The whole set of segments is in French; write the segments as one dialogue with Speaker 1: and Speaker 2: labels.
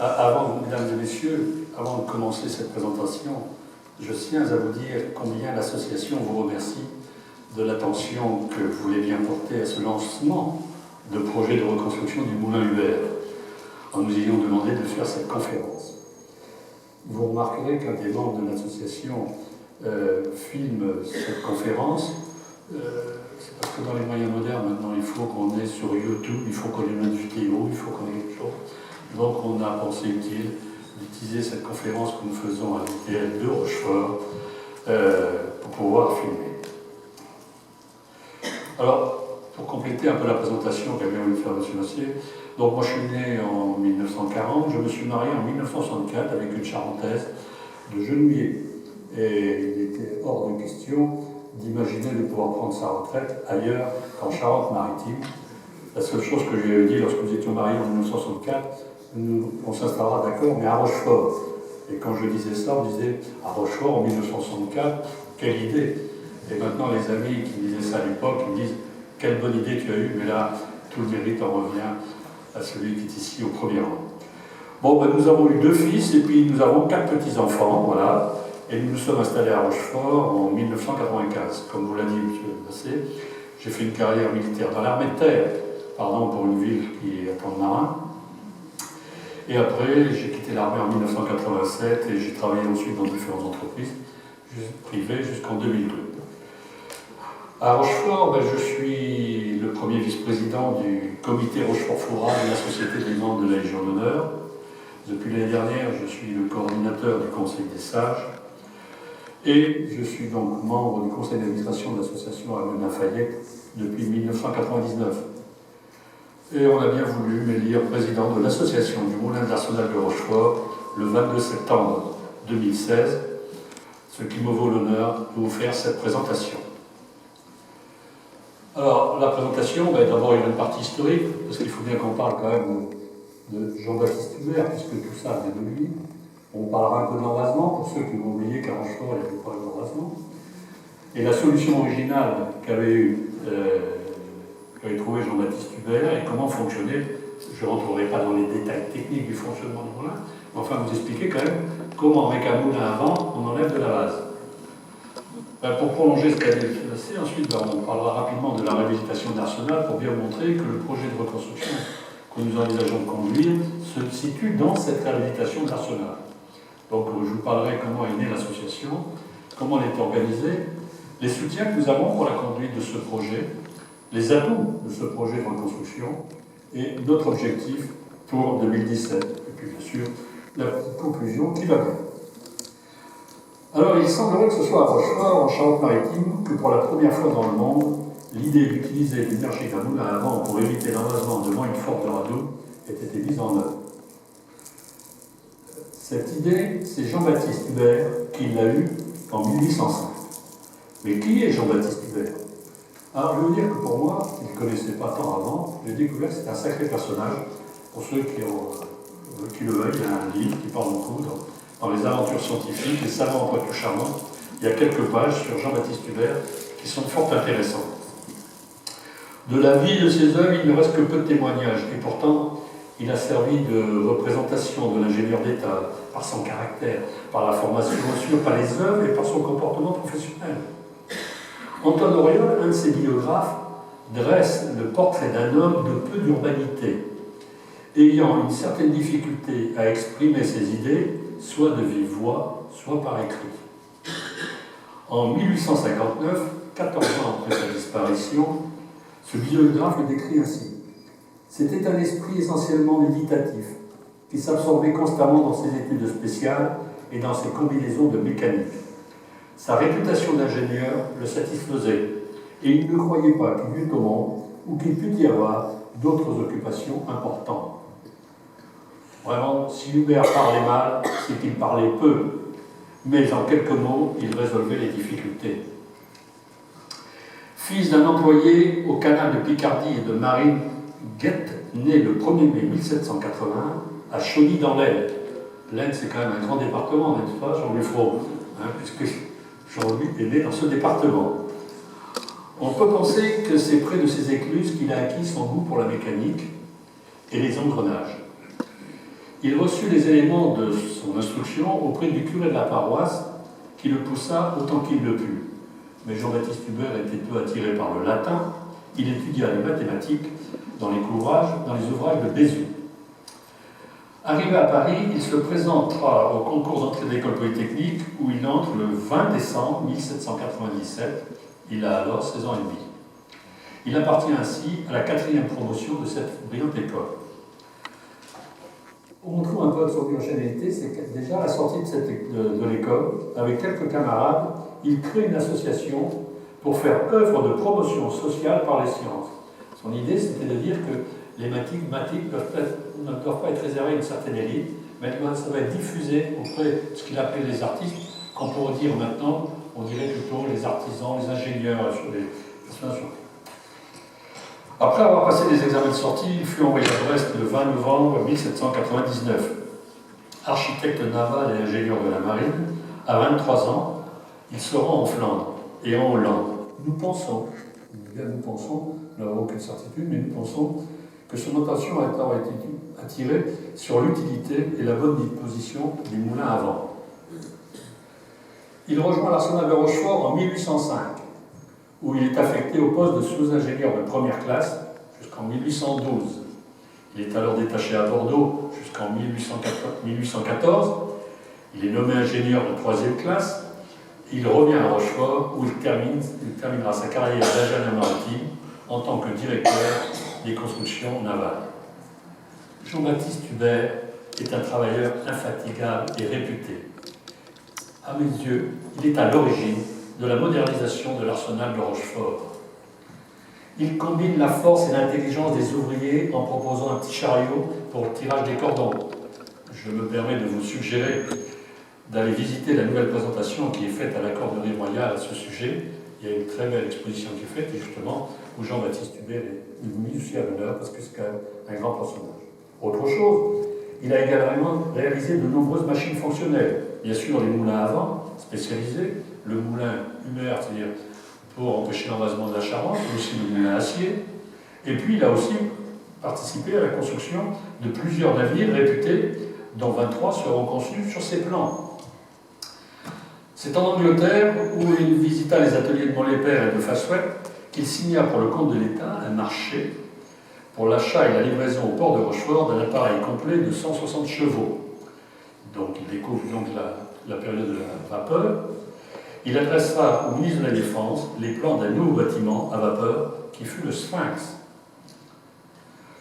Speaker 1: Mesdames et messieurs, avant de commencer cette présentation, je tiens à vous dire combien l'association vous remercie de l'attention que vous voulez bien porter à ce lancement de projet de reconstruction du moulin Hubert, en nous ayant demandé de faire cette conférence. Vous remarquerez qu'un des membres de l'association filme cette conférence. C'est parce que dans les moyens modernes, maintenant, il faut qu'on est sur YouTube, il faut qu'on ait une vidéo, il faut qu'on ait quelque chose. Donc on a pensé utile d'utiliser cette conférence que nous faisons à l'ITL de Rochefort pour pouvoir filmer. Alors, pour compléter un peu la présentation qu'avait voulu faire M. Massier, donc moi je suis né en 1940, je me suis marié en 1964 avec une Charentaise de Genouillé. Et il était hors de question d'imaginer de pouvoir prendre sa retraite ailleurs qu'en Charente-Maritime. La seule chose que j'ai dit lorsque nous étions mariés en 1964, on s'installera d'accord, mais à Rochefort. Et quand je disais ça, on disait à Rochefort en 1964, quelle idée! Et maintenant, les amis qui disaient ça à l'époque, ils me disent quelle bonne idée tu as eue, mais là, tout le mérite en revient à celui qui est ici au premier rang. Bon, ben, nous avons eu 2 fils et puis nous avons 4 petits-enfants, voilà. Et nous nous sommes installés à Rochefort en 1995. Comme vous l'a dit M. Massé, j'ai fait une carrière militaire dans l'armée de terre, pour une ville qui est à Pont-de-Marin. Et après, j'ai quitté l'armée en 1987 et j'ai travaillé ensuite dans différentes entreprises privées jusqu'en 2002. À Rochefort, ben, je suis le premier vice-président du comité Rochefort-Fourage de la Société des membres de la Légion d'honneur. Depuis l'année dernière, je suis le coordinateur du Conseil des sages. Et je suis donc membre du conseil d'administration de l'association Armand Lafayette depuis 1999. Et on a bien voulu m'élire président de l'association du Moulin de l'Arsenal de Rochefort le 22 septembre 2016, ce qui me vaut l'honneur de vous faire cette présentation. Alors, la présentation, ben, d'abord il y a une partie historique, parce qu'il faut bien qu'on parle quand même de Jean-Baptiste Hubert, puisque tout ça vient de lui. On parlera un peu de l'envasement, pour ceux qui vont oublier qu'à Rochefort, il n'y avait pas d'envasement. Et la solution originale qu'avait trouvé Jean-Baptiste Hubert et comment fonctionnait, je ne rentrerai pas dans les détails techniques du fonctionnement du moulin, mais enfin vous expliquer quand même comment, avec un moulin à vent, on enlève de la vase. Pour prolonger ce qu'a dit le passé, ensuite on parlera rapidement de la réhabilitation de l'Arsenal pour bien montrer que le projet de reconstruction que nous envisageons de conduire se situe dans cette réhabilitation de l'Arsenal. Donc je vous parlerai comment est née l'association, comment elle est organisée, les soutiens que nous avons pour la conduite de ce projet, les atouts de ce projet de reconstruction et notre objectif pour 2017. Et puis bien sûr, la conclusion qui va bien. Alors il semblerait que ce soit à Rochefort, en Charente-Maritime, que pour la première fois dans le monde, l'idée d'utiliser l'énergie d'un moulin à vent pour éviter l'envasement devant une forte de radeau ait été mise en œuvre. Cette idée, c'est Jean-Baptiste Hubert qui l'a eue en 1805. Mais qui est Jean-Baptiste Hubert? Alors, je veux dire que pour moi, qui ne connaissais pas tant avant, j'ai découvert que c'est un sacré personnage. Pour ceux qui le veulent, il y a un livre qui parle beaucoup dans les aventures scientifiques, les savants en poitou charmant. Il y a quelques pages sur Jean-Baptiste Hubert qui sont fort intéressantes. De la vie de ses œuvres, il ne reste que peu de témoignages, et pourtant, il a servi de représentation de l'ingénieur d'État par son caractère, par la formation reçue, par les œuvres et par son comportement professionnel. Antoine Auriol, un de ses biographes, dresse le portrait d'un homme de peu d'urbanité, ayant une certaine difficulté à exprimer ses idées, soit de vive voix, soit par écrit. En 1859, 14 ans après sa disparition, ce biographe le décrit ainsi. C'était un esprit essentiellement méditatif, qui s'absorbait constamment dans ses études spéciales et dans ses combinaisons de mécanique. Sa réputation d'ingénieur le satisfaisait, et il ne croyait pas qu'il y eût au monde ou qu'il pût y avoir d'autres occupations importantes. Vraiment, si Hubert parlait mal, c'est qu'il parlait peu, mais en quelques mots, il résolvait les difficultés. Fils d'un employé au canal de Picardie et de Marine Guette, né le 1er mai 1781 à Chauny dans l'Aisne. L'Aisne, c'est quand même un grand département, n'est-ce pas, Jean-Louis Froment, puisque Jean-Louis est né dans ce département. On peut penser que c'est près de ces écluses qu'il a acquis son goût pour la mécanique et les engrenages. Il reçut les éléments de son instruction auprès du curé de la paroisse, qui le poussa autant qu'il le put. Mais Jean-Baptiste Hubert était peu attiré par le latin. Il étudia les mathématiques dans les ouvrages de Bézieux. Arrivé à Paris, il se présentera au concours d'entrée de l'école polytechnique où il entre le 20 décembre 1797. Il a alors 16 ans et demi. Il appartient ainsi à la 4e promotion de cette brillante école. On trouve un peu de son originalité, c'est que déjà à la sortie de l'école, avec quelques camarades, il crée une association pour faire œuvre de promotion sociale par les sciences. Son idée, c'était de dire que les mathématiques ne doivent pas être réservées à une certaine élite, mais ça va être diffusé auprès de ce qu'il appelait les artistes, qu'on pourrait dire maintenant, on dirait plutôt les artisans, les ingénieurs, sur les personnes. Après avoir passé des examens de sortie, il fut envoyé à Brest le 20 novembre 1799. Architecte naval et ingénieur de la marine, à 23 ans, il se rend en Flandre et en Hollande. Nous pensons, nous n'avons aucune certitude, mais nous pensons que son attention a été attirée sur l'utilité et la bonne disposition des moulins à vent. Il rejoint l'arsenal de Rochefort en 1805, où il est affecté au poste de sous-ingénieur de première classe jusqu'en 1812. Il est alors détaché à Bordeaux jusqu'en 1814. Il est nommé ingénieur de 3e classe. Il revient à Rochefort où il terminera sa carrière d'ingénieur maritime en tant que directeur des constructions navales. Jean-Baptiste Hubert est un travailleur infatigable et réputé. À mes yeux, il est à l'origine de la modernisation de l'arsenal de Rochefort. Il combine la force et l'intelligence des ouvriers en proposant un petit chariot pour le tirage des cordons. Je me permets de vous suggérer d'aller visiter la nouvelle présentation qui est faite à la Corderie royale à ce sujet. Il y a une très belle exposition qui est faite, et justement, où Jean-Baptiste Hubert est mis aussi à l'honneur, parce que c'est quand même un grand personnage. Autre chose, il a également réalisé de nombreuses machines fonctionnelles. Bien sûr, les moulins à vent spécialisés, le moulin Hubert, c'est-à-dire pour empêcher l'envasement de la Charente, mais aussi le moulin à acier. Et puis, il a aussi participé à la construction de plusieurs navires réputés, dont 23 seront conçus sur ses plans. C'est en Angleterre, où il visita les ateliers de Montlépère et de Faswell, qu'il signa pour le compte de l'État un marché pour l'achat et la livraison au port de Rochefort d'un appareil complet de 160 chevaux. Donc il découvre donc la période de la vapeur. Il adressera au ministre de la Défense les plans d'un nouveau bâtiment à vapeur qui fut le Sphinx.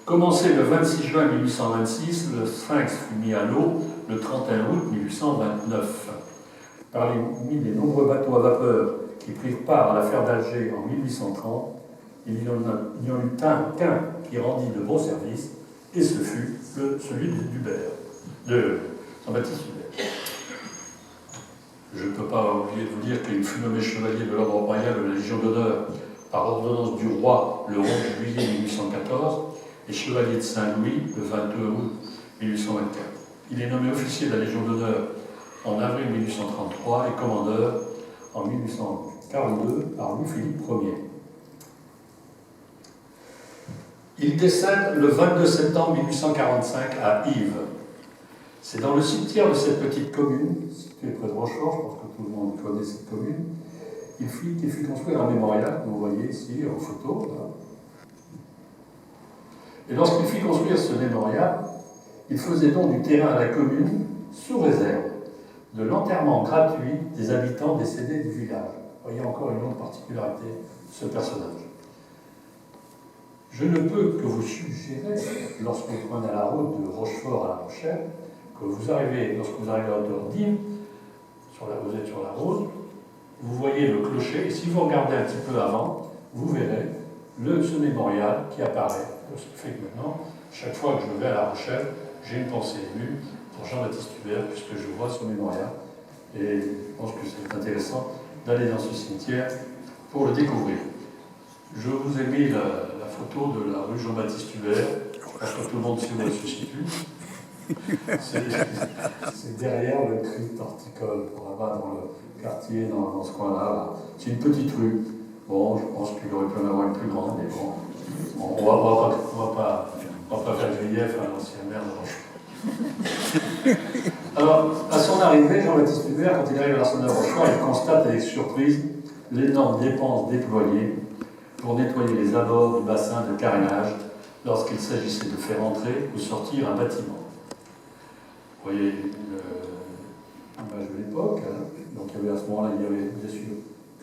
Speaker 1: Commencé le 26 juin 1826, le Sphinx fut mis à l'eau le 31 août 1829. Parmi les nombreux bateaux à vapeur qui prirent part à l'affaire d'Alger en 1830, il n'y en eut qu'un qui rendit de bons services, et ce fut celui de Jean-Baptiste Hubert. Je ne peux pas oublier de vous dire qu'il fut nommé chevalier de l'ordre royal de la Légion d'honneur par ordonnance du roi le 11 juillet 1814 et chevalier de Saint-Louis le 22 août 1824. Il est nommé officier de la Légion d'honneur en avril 1833 et commandeur en 1842 par Louis-Philippe Ier. Il décède le 22 septembre 1845 à Yves. C'est dans le cimetière de cette petite commune, située près de Rochefort, je pense que tout le monde connaît cette commune, qu'il fit construire un mémorial, que vous voyez ici en photo. Là. Et lorsqu'il fit construire ce mémorial, il faisait don du terrain à la commune sous réserve de l'enterrement gratuit des habitants décédés du village. Voyez encore une autre particularité de ce personnage. Je ne peux que vous suggérer, lorsque vous prenez la route de Rochefort à La Rochelle, que lorsque vous arrivez à hauteur d'Yves, vous êtes sur la route, vous voyez le clocher, et si vous regardez un petit peu avant, vous verrez ce mémorial qui apparaît. Ce qui fait que maintenant, chaque fois que je vais à La Rochelle, j'ai une pensée émue pour Jean-Baptiste Hubert, puisque je vois ce mémorial. Et je pense que c'est intéressant d'aller dans ce cimetière pour le découvrir. Je vous ai mis la photo de la rue Jean-Baptiste Hubert. Je pense que tout le monde sait où elle se situe. C'est derrière le crypte horticole, là-bas dans le quartier, dans ce coin-là. C'est une petite rue. Bon, je pense qu'il aurait pu en avoir une plus grande, mais bon, on va pas faire grief à l'ancien maire de Rochefort. Alors, à son arrivée, Jean-Baptiste Hubert, quand il arrive à l'Arsenal de Rochefort, il constate avec surprise l'énorme dépense déployée pour nettoyer les abords du bassin de carénage lorsqu'il s'agissait de faire entrer ou sortir un bâtiment. Vous voyez l'image de l'époque, hein. Donc il y avait à ce moment-là, il y avait bien sûr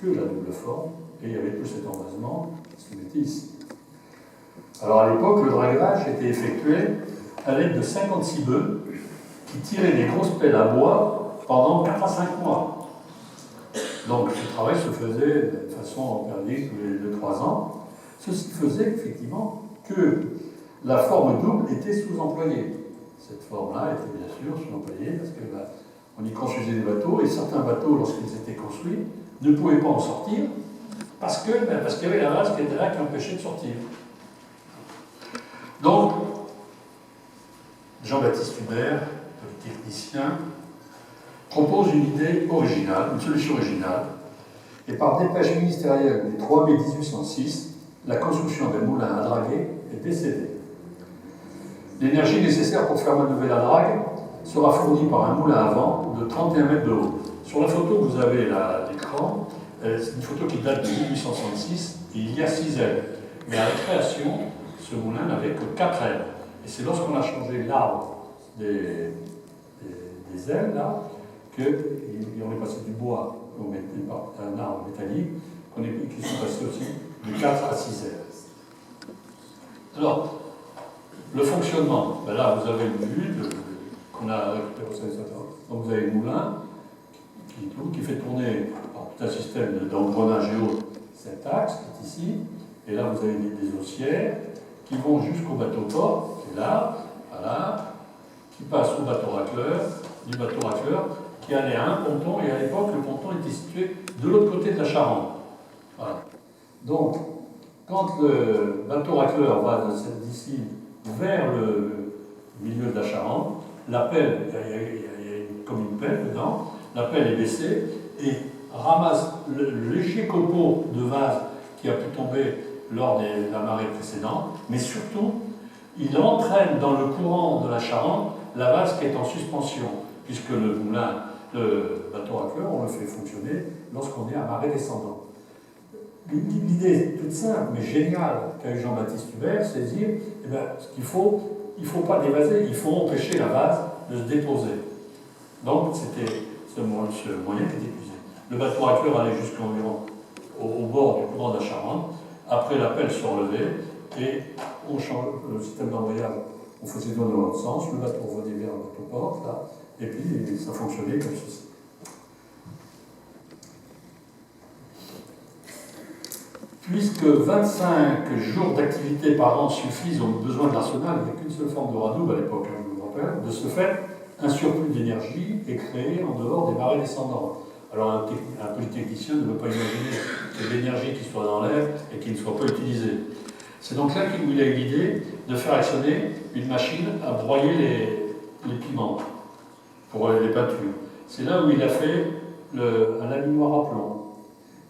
Speaker 1: que la double forme, et il y avait tout cet embrasement qui se mettait ici. Alors à l'époque, le dragage était effectué à l'aide de 56 bœufs qui tiraient des grosses pelles à bois pendant 4 à 5 mois. Donc ce travail se faisait de façon périodique tous les 2-3 ans. Ceci faisait effectivement que la forme double était sous-employée. Cette forme-là était bien sûr sous-employée parce qu'on y construisait des bateaux et certains bateaux, lorsqu'ils étaient construits, ne pouvaient pas en sortir parce qu'il y avait la vase qui était là qui empêchait de sortir. Donc, Jean-Baptiste Hubert, technicien, propose une idée originale, une solution originale, et par dépêche ministérielle du 3 mai 1806, la construction d'un moulin à draguer est décédée. L'énergie nécessaire pour faire manœuvrer la drague sera fournie par un moulin à vent de 31 mètres de haut. Sur la photo que vous avez à l'écran, c'est une photo qui date de 1866, et il y a 6 ailes. Mais à la création, ce moulin n'avait que 4 ailes. Et c'est lorsqu'on a changé l'arbre des ailes, là, qu'on est passé du bois à un arbre métallique, qui sont passés aussi de 4 à 6 ailes. Alors, le fonctionnement, ben là vous avez une vue qu'on a récupéré au service. Donc vous avez le moulin qui fait tourner par tout un système d'engrenage et autres cet axe qui est ici, et là vous avez des haussières qui vont jusqu'au bateau-port, qui est là, voilà, qui passe au bateau racleur, du bateau racleur, qui allait à un ponton, et à l'époque le ponton était situé de l'autre côté de la Charente. Voilà. Donc, quand le bateau racleur va d'ici vers le milieu de la Charente, la pelle, il y a comme une pelle dedans, la pelle est baissée et ramasse le léger copeau de vase qui a pu tomber lors de la marée précédente, mais surtout, il entraîne dans le courant de la Charente la vase qui est en suspension, puisque le moulin, le bateau racleur, on le fait fonctionner lorsqu'on est à marée descendante. L'idée toute simple, mais géniale, qu'a eu Jean-Baptiste Hubert, c'est de dire, eh bien, ce qu'il faut, il ne faut pas dévaser, il faut empêcher la vase de se déposer. Donc, c'était ce moyen qui était utilisé. Le bateau racleur allait jusqu'environ au bord du courant de la Charente. Après, la pelle se relevait et on change le système d'embrayage. On faisait dans l'autre sens, le bateau revenait vers le bateau-porte, là, et puis ça fonctionnait comme ceci. Puisque 25 jours d'activité par an suffisent aux besoins de l'arsenal, il n'y a qu'une seule forme de radoub à l'époque, hein, je vous le rappelle, de ce fait, un surplus d'énergie est créé en dehors des marées descendantes. Alors un polytechnicien ne peut pas imaginer qu'il y ait de l'énergie qui soit dans l'air et qui ne soit pas utilisée. C'est donc là qu'il a eu l'idée de faire actionner une machine à broyer les piments pour les peintures. C'est là où il a fait un laminoir à plomb.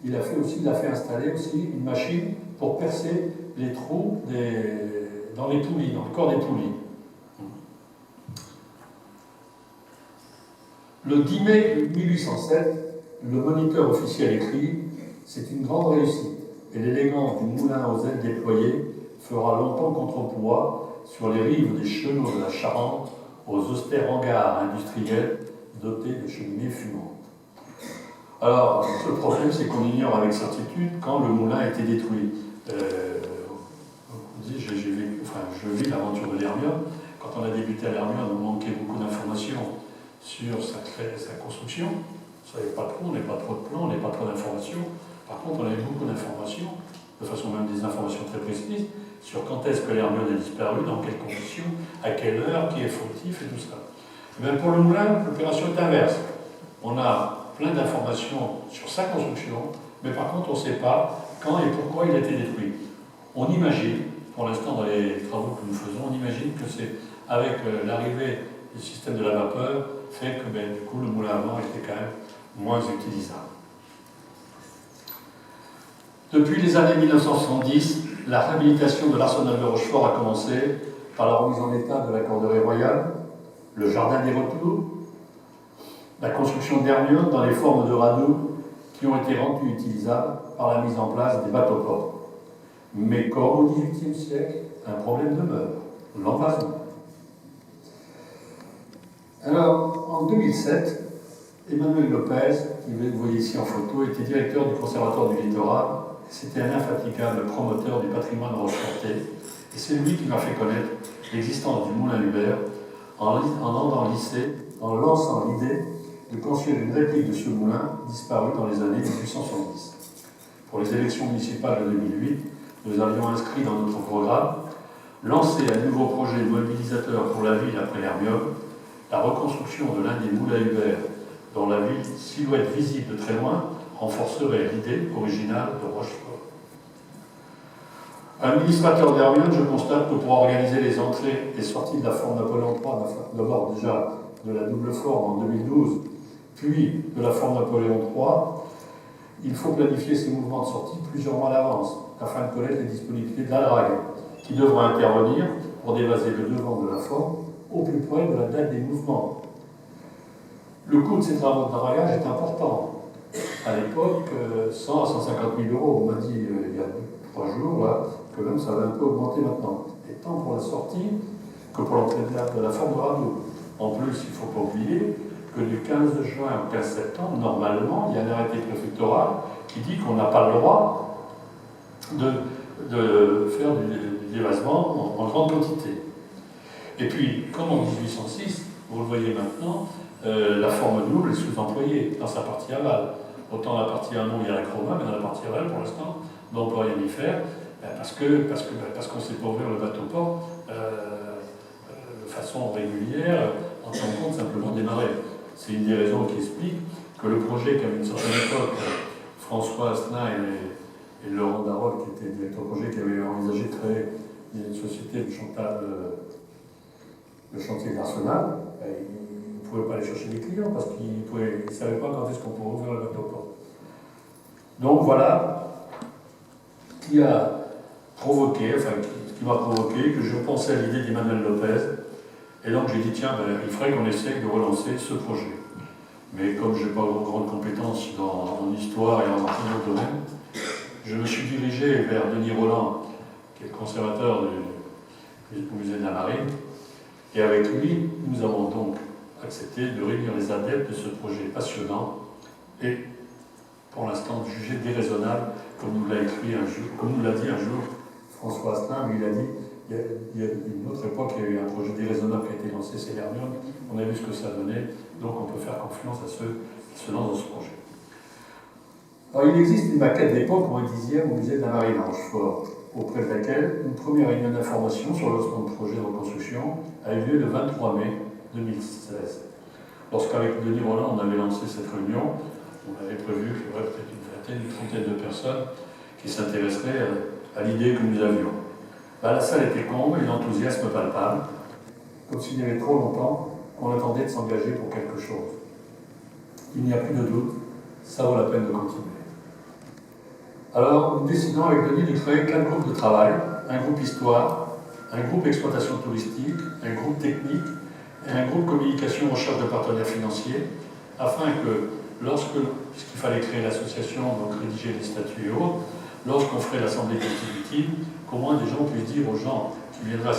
Speaker 1: Il a fait installer aussi une machine pour percer les trous dans les poulies, dans le corps des poulies. Le 10 mai 1807, le moniteur officiel écrit « C'est une grande réussite, et l'élégance du moulin aux ailes déployées fera longtemps contrepoids sur les rives des chenaux de la Charente aux austères hangars industriels dotés de cheminées fumantes. » Alors, le problème, c'est qu'on ignore avec certitude quand le moulin a été détruit. Je vis l'aventure de l'Hermione. Quand on a débuté à l'Hermione, on manquait beaucoup d'informations sur sa construction. On ne savait pas trop, on n'avait pas trop de plans, on n'avait pas trop d'informations. Par contre, on avait beaucoup d'informations, de façon même des informations très précises, sur quand est-ce que l'Hermione a disparu, dans quelles conditions, à quelle heure, qui est fautif et tout ça. Et bien pour le moulin, l'opération est inverse. On a plein d'informations sur sa construction, mais par contre on ne sait pas quand et pourquoi il a été détruit. On imagine, pour l'instant dans les travaux que nous faisons, on imagine que c'est avec l'arrivée du système de la vapeur, fait que du coup le moulin à vent était quand même moins utilisable. Depuis les années 1970, la réhabilitation de l'arsenal de Rochefort a commencé par la remise en état de la corderie royale, le jardin des retours, la construction d'hermiones dans les formes de radeaux qui ont été rendues utilisables par la mise en place des bateaux-ports. Mais comme au XVIIIe siècle, un problème demeure, l'envasement. Alors, en 2007, Emmanuel Lopez, qui vous voyez ici en photo, était directeur du Conservatoire du Littoral. C'était un infatigable promoteur du patrimoine rochefortais. Et c'est lui qui m'a fait connaître l'existence du moulin Hubert en lançant l'idée de construire une réplique de ce moulin disparu dans les années 1870. Pour les élections municipales de 2008, nous avions inscrit dans notre programme lancer un nouveau projet mobilisateur pour la ville après Hermione, la reconstruction de l'un des moulins Hubert dont la ville, silhouette visible de très loin, renforcerait l'idée originale de Rochefort. Administrateur d'Hermione, je constate que pour organiser les entrées et sorties de la forme Napoléon III, d'abord déjà de la double forme en 2012, puis de la forme Napoléon III, il faut planifier ces mouvements de sortie plusieurs mois à l'avance, afin de connaître les disponibilités de la drague, qui devra intervenir pour dévaser le devant de la forme au plus près de la date des mouvements. Le coût de ces travaux de dragage est important. À l'époque, 100 à 150 000 euros. On m'a dit il y a 3 jours là, que même ça va un peu augmenter maintenant. Et tant pour la sortie que pour l'entrée de la forme de radeau. En plus, il ne faut pas oublier que du 15 juin au 15 septembre, normalement, il y a un arrêté préfectoral qui dit qu'on n'a pas le droit de faire du dévasement en grande quantité. Et puis, comme en 1806, vous le voyez maintenant, la forme double est sous-employée dans sa partie aval. Autant la partie amont, il y a la chroma, mais dans la partie aval, pour l'instant, on ne peut rien y faire, parce qu'on ne sait pas ouvrir le bateau-port de façon régulière, en tenant compte simplement des marées. C'est une des raisons qui explique que le projet qu'à une certaine époque, François Asselin et Laurent Darol, qui était directeur de projet, qui avait envisagé de créer une société de chantier d'Arsenal, ils ne pouvaient pas aller chercher des clients parce qu'ils ne savaient pas quand est-ce qu'on pourrait ouvrir le bateau-port. Donc voilà ce qui m'a provoqué, que je pensais à l'idée d'Emmanuel Lopez. Et donc j'ai dit, tiens, il faudrait qu'on essaye de relancer ce projet. Mais comme je n'ai pas de grandes compétences en histoire et en d'autres domaines, je me suis dirigé vers Denis Rolland, qui est le conservateur du musée de la Marine. Et avec lui, nous avons donc accepté de réunir les adeptes de ce projet passionnant et, pour l'instant, jugé déraisonnable, comme nous l'a dit un jour François Asselin, mais il a dit, il y a une autre époque, il y a eu un projet déraisonnable qui a été lancé, c'est l'Hermione, on a vu ce que ça donnait, donc on peut faire confiance à ceux qui se lancent dans ce projet. Alors, il existe une maquette d'époque, au X10e, au musée de la Marine à Rochefort, auprès de laquelle une première réunion d'information sur le lancement de projet de reconstruction a eu lieu le 23 mai 2016. Lorsqu'avec Denis Rolland, on avait lancé cette réunion, on avait prévu qu'il y aurait peut-être une trentaine de personnes qui s'intéresseraient à l'idée que nous avions. La salle était comble et l'enthousiasme palpable, comme s'il y avait trop longtemps qu'on attendait de s'engager pour quelque chose. Il n'y a plus de doute, ça vaut la peine de continuer. Alors, nous décidons avec Denis de créer 4 groupes de travail, un groupe histoire, un groupe exploitation touristique, un groupe technique et un groupe communication recherche de partenaires financiers, afin que, puisqu'il fallait créer l'association, donc rédiger les statuts et autres, lorsqu'on ferait l'assemblée constitutive, qu'au moins des gens puissent dire aux gens qui viendraient à